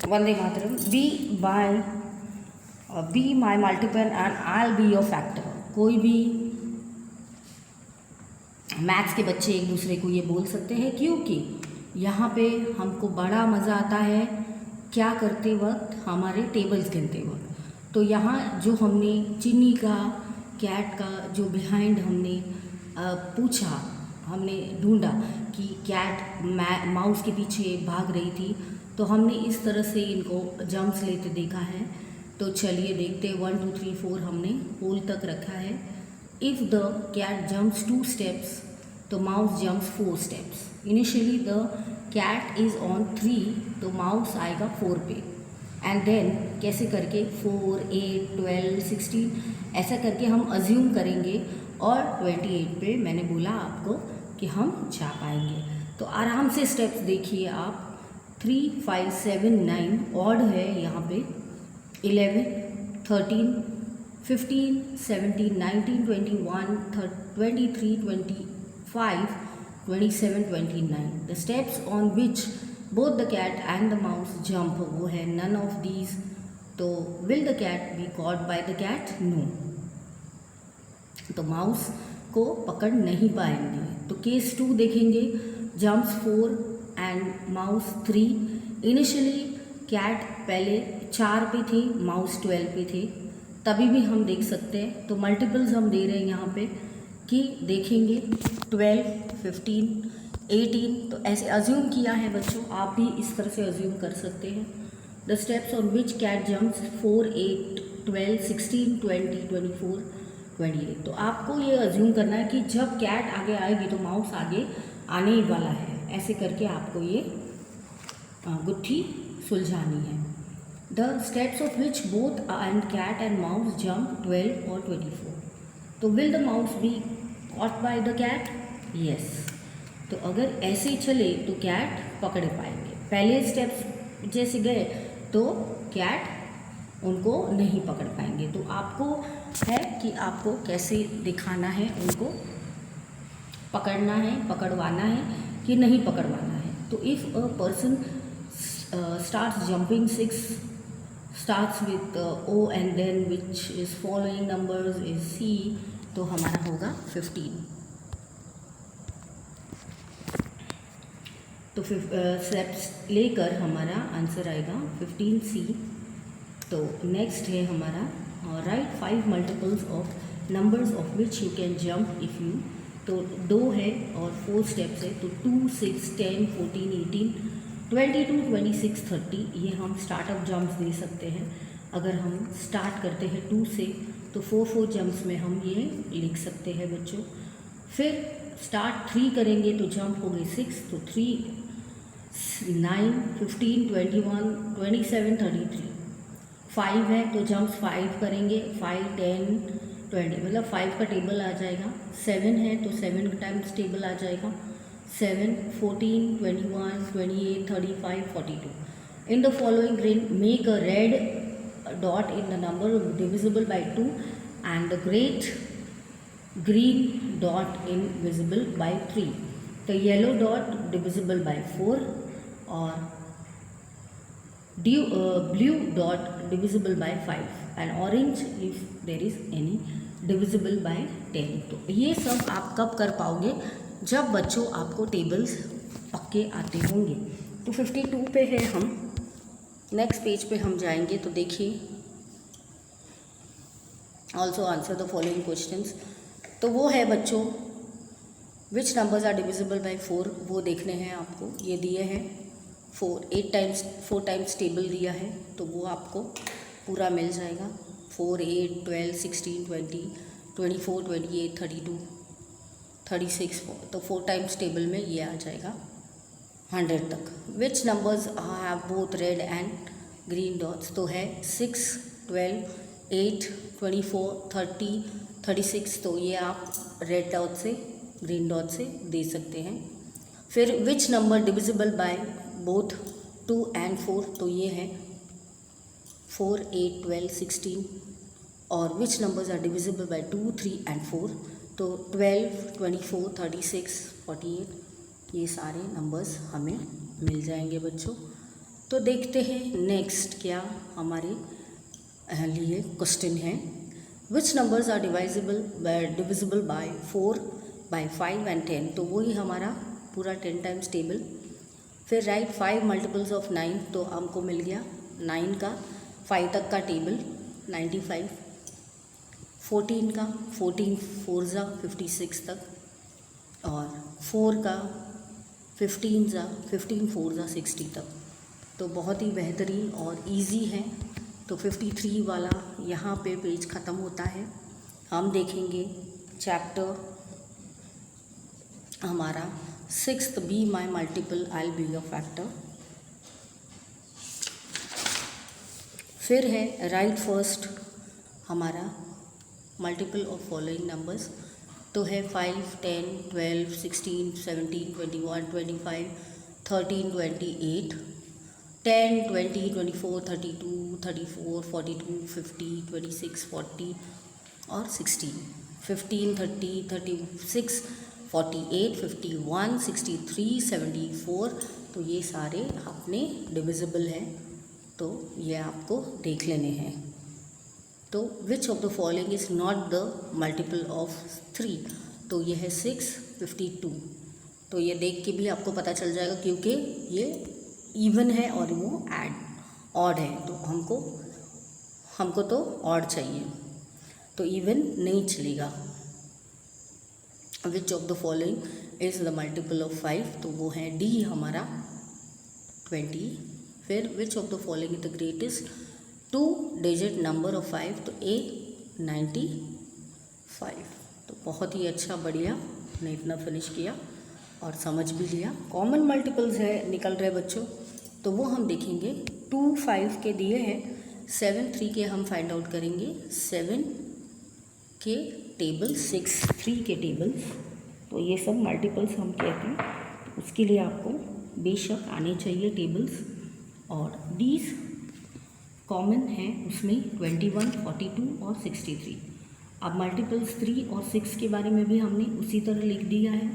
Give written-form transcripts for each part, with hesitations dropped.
Vande Mataram. Be my multiple and I be your factor. कोई भी maths के बच्चे एक दूसरे को ये बोल सकते हैं, क्योंकि यहाँ पे हमको बड़ा मज़ा आता है क्या करते वक्त, हमारे टेबल्स गिनते वक्त। तो यहाँ जो हमने चिन्नी का, कैट का जो बिहाइंड हमने पूछा, हमने ढूंढा कि कैट माउस के पीछे भाग रही थी, तो हमने इस तरह से इनको जंप्स लेते देखा है। तो चलिए देखते हैं। 1 2 3 4 हमने होल तक रखा है। If the cat jumps 2 steps तो mouse jumps 4 steps। Initially the cat is on 3 तो माउस आएगा 4 पे, एंड देन कैसे करके 4 8 12 16 ऐसा करके हम अज्यूम करेंगे, और 28 पे मैंने बोला आपको कि हम जा पाएंगे। तो आराम से स्टेप्स देखिए आप। 3 5 7 9 ऑड है यहाँ पे, 11 13 15 17 19 21 23 25 27 29। The steps on which both the cat and the mouse jump वो है नन ऑफ दीज। तो will the cat be caught by the cat? No. तो माउस को पकड़ नहीं पाएंगे। तो केस 2 देखेंगे। Jumps 4 and mouse 3। Initially cat पहले 4 पे थे, माउस 12 पे थे, तभी भी हम देख सकते हैं। तो मल्टीपल्स हम दे रहे हैं यहाँ पे कि देखेंगे 12 15 18। तो ऐसे अज्यूम किया है बच्चों, आप भी इस तरह से अज्यूम कर सकते हैं। The steps on which cat jumps 4 8 12 16 20 24 28। तो आपको ये अज्यूम करना है कि जब कैट आगे आएगी तो माउस आगे आने ही वाला है। ऐसे करके आपको ये गुत्थी सुलझानी है। The steps of which both and cat and mouse jump 12 और 24। तो will the mouse be caught by the cat? Yes. तो अगर ऐसे चले तो कैट पकड़ पाएंगे। पहले स्टेप्स जैसे गए तो कैट उनको नहीं पकड़ पाएंगे। तो आपको है कि आपको कैसे दिखाना है, उनको पकड़ना है, पकड़वाना है कि नहीं पकड़वाना है। तो if a person starts jumping 6 starts with O and then which is following numbers is C, तो हमारा होगा 15। तो स्टेप्स लेकर हमारा आंसर आएगा 15C। तो नेक्स्ट है हमारा right 5 multiples of numbers of which you can jump if you. तो 2 है और 4 स्टेप्स है। तो 2 6 10 14 18 22 26 30 ये हम स्टार्टअप जंप्स दे सकते हैं। अगर हम स्टार्ट करते हैं 2 से तो 4 जंप्स में हम ये लिख सकते हैं बच्चों। फिर स्टार्ट 3 करेंगे तो जंप हो गए 6, तो 3 9 15 21 27 33। 5 है तो जंप्स 5 करेंगे, 5 10 20 मतलब 5 का टेबल आ जाएगा। 7 है तो 7 टाइम्स टेबल आ जाएगा। 7 14 21 28 35 42। In the following green, make a red dot in the number divisible by 2 and the great green dot invisible by 3. The yellow dot divisible by 4 और blue dot divisible by 5 and orange if there is any divisible by 10। तो ये सब आप कब कर पाओगे? जब बच्चों आपको टेबल्स पक्के आते होंगे। तो 52 पे है हम। नेक्स्ट पेज पे हम जाएंगे तो देखिए also answer the following questions. तो वो है बच्चों विच नंबर्स आर डिविजिबल बाय 4, वो देखने हैं आपको। ये दिए हैं 4 टाइम्स टेबल दिया है, तो वो आपको पूरा मिल जाएगा। 4 8 12 16 20 24 28 32 36। तो 4 टाइम्स टेबल में ये आ जाएगा 100 तक। Which numbers have both red and green dots? तो है 6 12 8 24 30 36। तो ये आप रेड डॉट से, ग्रीन डॉट से दे सकते हैं। फिर which number divisible by both 2 and 4? तो ये है 4 8 12 16। और which numbers are divisible by 2 3 and 4? तो 12 24 36 48। ये सारे नंबर्स हमें मिल जाएंगे बच्चों। तो देखते हैं नेक्स्ट क्या हमारे लिए क्वेश्चन है। Which numbers are divisible by 4, by 5 and 10। तो वही हमारा पूरा 10 टाइम्स टेबल। फिर राइट 5 मल्टीपल्स ऑफ 9, तो हमको मिल गया 9 का 5 तक का टेबल 95। 14 का 14 4 जा 56 तक, और 4 का 15 जा 15 4 जा 60 तक। तो बहुत ही बेहतरीन और इजी है। तो 53 वाला यहाँ पे पेज ख़त्म होता है। हम देखेंगे चैप्टर हमारा 6th, be my multiple I be a factor. फिर है राइट फर्स्ट हमारा मल्टीपल ऑफ फॉलोइंग नंबर्स। तो है 5, 10, 12, 16, 17, 21, 25, 13, 28, 10, 20, 24, 32, 34, 42, 50, 26, 40 और 16, 15, 30, 36, 48, 51, 63, 74। तो ये सारे अपने डिविजिबल हैं, तो ये आपको देख लेने हैं। तो which of the following is not the multiple of 3। तो ये है 6, 52। तो ये देख के भी आपको पता चल जाएगा, क्योंकि ये इवन है और वो ऑड है। तो हमको तो ऑड चाहिए, तो इवन नहीं चलेगा। Which of the following is the multiple of 5। तो वो है डी हमारा 20। फिर which of the following is the greatest 2 digit number of 5। तो ए 95। तो बहुत ही अच्छा, बढ़िया, हमने इतना फिनिश किया और समझ भी लिया। कॉमन मल्टीपल्स है निकल रहे बच्चों, तो वो हम देखेंगे। 2 5 के दिए हैं, 7 3 के हम फाइंड आउट करेंगे। 7 के टेबल, 6 3 के टेबल्स। तो ये सब मल्टीपल्स हम कहते हैं, तो उसके लिए आपको बेशक आने चाहिए टेबल्स। और डीज कॉमन है उसमें 21, 42 और 63। अब मल्टीपल्स 3 और 6 के बारे में भी हमने उसी तरह लिख दिया है,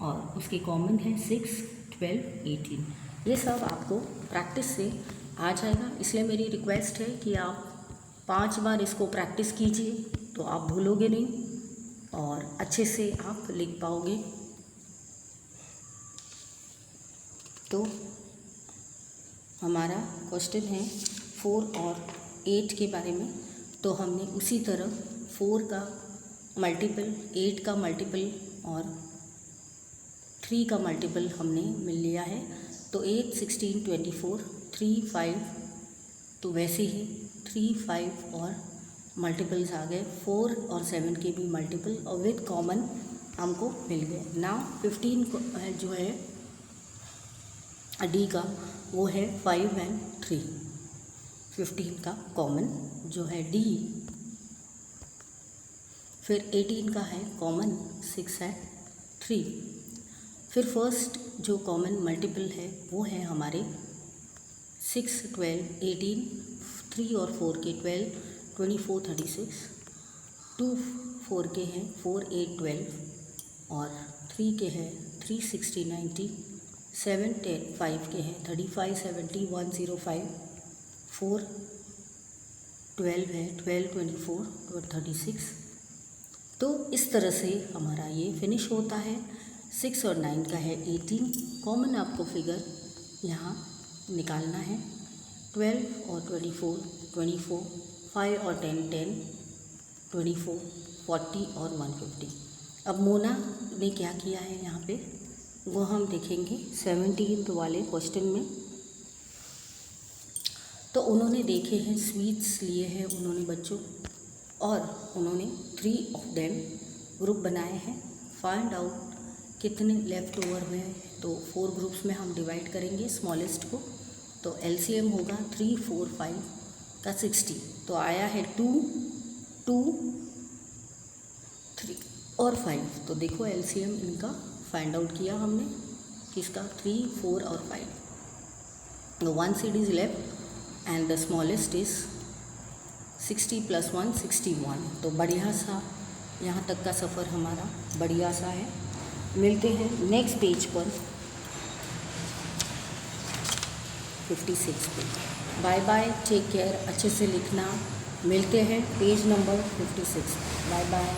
और उसके कॉमन है 6, 12, 18। ये सब आपको प्रैक्टिस से आ जाएगा, इसलिए मेरी रिक्वेस्ट है कि आप 5 बार इसको प्रैक्टिस कीजिए, तो आप भूलोगे नहीं और अच्छे से आप लिख पाओगे। तो हमारा क्वेश्चन है 4 और 8 के बारे में। तो हमने उसी तरह 4 का मल्टीपल, 8 का मल्टीपल और 3 का मल्टीपल हमने मिल लिया है। तो 8, 16, 24, 3, 5। तो वैसे ही 3, 5 और मल्टीपल्स आ गए। 4 और 7 के भी मल्टीपल और विद कॉमन हमको मिल गए। नाउ 15 को जो है डी का, वो है 5 एंड 3। 15 का कॉमन जो है डी। फिर 18 का है कॉमन 6 एंड 3। फिर फर्स्ट जो कॉमन मल्टीपल है वो है हमारे 6, 12, 18, 3 और 4 के 12, 24, 36, 2 4 के हैं 4, 8, 12 और 3 के हैं 3, 60, 90, 7, 10, 5 के हैं 35, 70, 105, 4, 12 है 12, 24 और 36। तो इस तरह से हमारा ये फिनिश होता है। 6 और 9 का है 18। कॉमन आपको फिगर यहाँ निकालना है। 12 और 24, 24, 5 और 10, 10, 24, 40 और 150। अब मोना ने क्या किया है यहाँ पे, वो हम देखेंगे 17 वाले क्वेश्चन में। तो उन्होंने देखे हैं स्वीट्स लिए हैं उन्होंने बच्चों, और उन्होंने 3 ऑफ देम ग्रुप बनाए हैं। फाइंड आउट कितने लेफ़्ट ओवर हुए हैं। तो 4 ग्रुप्स में हम डिवाइड करेंगे स्मॉलेस्ट को। तो एलसीएम होगा 3, 4, 5 का 60। तो आया है 2, 2, 3 और 5। तो देखो एलसीएम इनका फाइंड आउट किया हमने, किसका 3, 4 और 5। तो 1 seed is left and the smallest is 60 + 1 61। तो बढ़िया सा यहाँ तक का सफ़र हमारा बढ़िया सा है। मिलते हैं नेक्स्ट पेज पर। 56 पे। बाय बाय, टेक केयर, अच्छे से लिखना। मिलते हैं पेज नंबर 56। Bye bye.